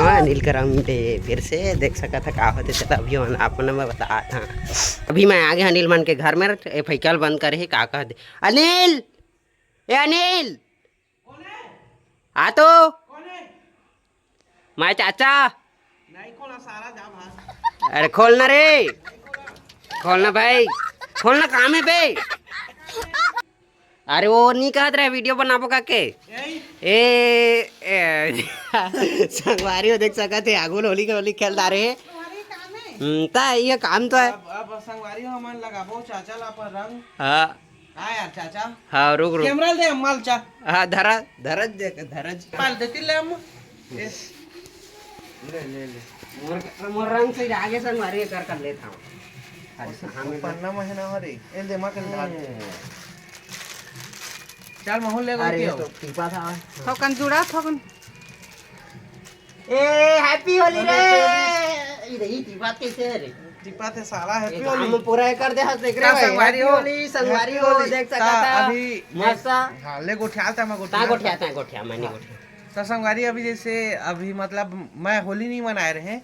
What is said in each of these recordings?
हाँ नीलकरम पे फिर से देख सका था का होते चला अभी आपने मैं बता था। अभी मैं आ गया अनिल मन के घर में फैकल बंद करे का कह दे अनिल ए अनिल आ तो मैं चाचा नहीं खोला सारा जा भाई। अरे खोलना रे खोलना भाई खोलना काम है बे। अरे वो नहीं कहत रहे वीडियो बनाबो का के संगवारी हो देख सका थे आगुल होली के होली खेल रहे ता ये काम तो है। अब संगवारी हमन लगाबो चाचा ला पर रंग। हाँ हां यार चाचा हाँ रुक रुक कैमरा दे माल चा। हाँ धरा धरज देख धरज माल देती ले हम ले मोर रंग से आगे संगवारी कर लेता हूँ। अरे हमें पन्ना महीना हो रे ए दे मा कर डाल चल महल ले गई तो टीपा था थोकन जुड़ा थोकन ए हैप्पी होली रे इधर ही टीपा कैसे है रे टिपा थे साला हैप्पी हम होली पूरा कर दे हंस देख रहे भाई संगवारी होली देख सकता था अभी मस्त हां ले गोठिया था मैं ता गोठिया मैंने गोठिया तो संगवारी अभी जैसे अभी मतलब मैं होली नहीं मनाए रहे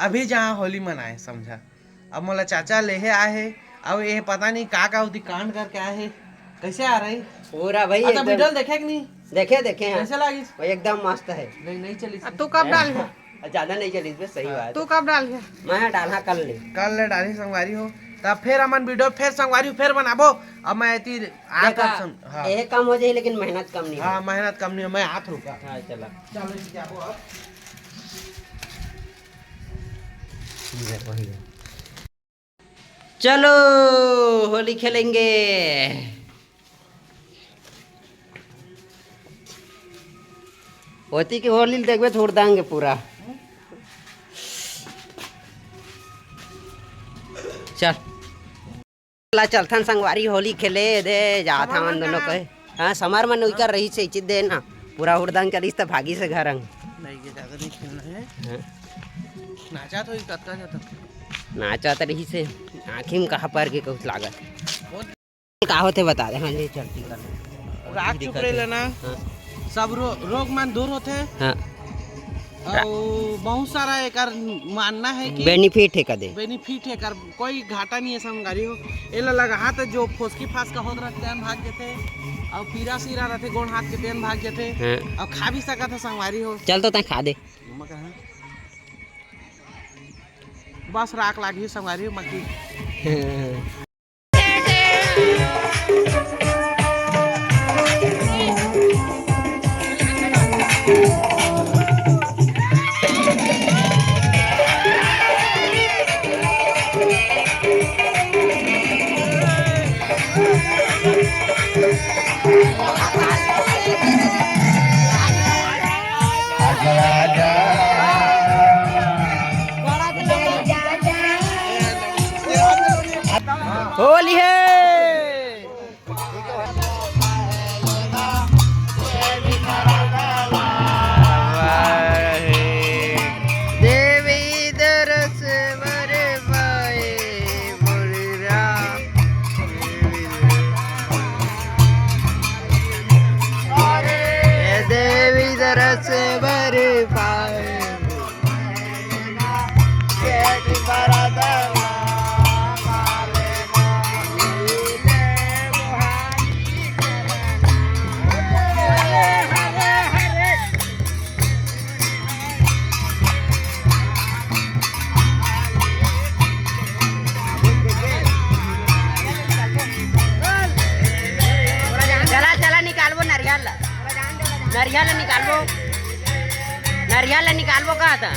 अभी जहाँ होली मनाए समझा। अब मोला चाचा लेहे आए है अब ये पता नहीं का उदी कांड करके आए है कैसे आ रही पूरा भाई अच्छा वीडियो देखे कि नहीं देखे हैं कैसे लगी भाई एकदम मस्त है। नहीं चली तू कब डाल है ज्यादा नहीं चली इसमें सही बात तू कब डाल है मैं डाला कल ले डाली संगवारी हो तब फिर हमन वीडियो फिर संगवारी फिर बनाबो। अब मैं इतनी हाँ ये कम हो जाए लेकिन मेहनत कम नहीं हाँ मेहनत कम नहीं मैं हाथ रुका हाँ चला चलो होली खेलेंगे। होती की होली देखबे छोड़ देंगे पूरा। चल ला चलथन संगवारी होली खेले दे जात हमन दोनों कहे हाँ समर मन उकर रही से चित दे ना पूरा उड़दंग चलिस तो भागी से घर नहीं के ज्यादा नहीं खेलना है नाचा तो कत्ता जाता नाचा तो रही से आँखी में कहा पर के कुछ लागत का होते बता दे हाँ ले चलती कर राख चुप रहे लेना सब रोग मन दूर होते हाँ और बहुत सारा एकर मानना है कि बेनिफिट है कदे बेनिफिट है कर कोई घाटा नहीं है संगवारी हो एला लगा हाथ जो फोसकी फास का होत रहते हैं भाग जाते और पीरा सीरा रहते गोण हाथ के तेन भाग जाते और खा भी सका था संगवारी हो चल तो तय खा दे बस राख लागी संगवारी हो मक्की होली है देवी दरस मरे भाई मुरिया देवी दरस मरे भाई नरियल निकालबो कहा था।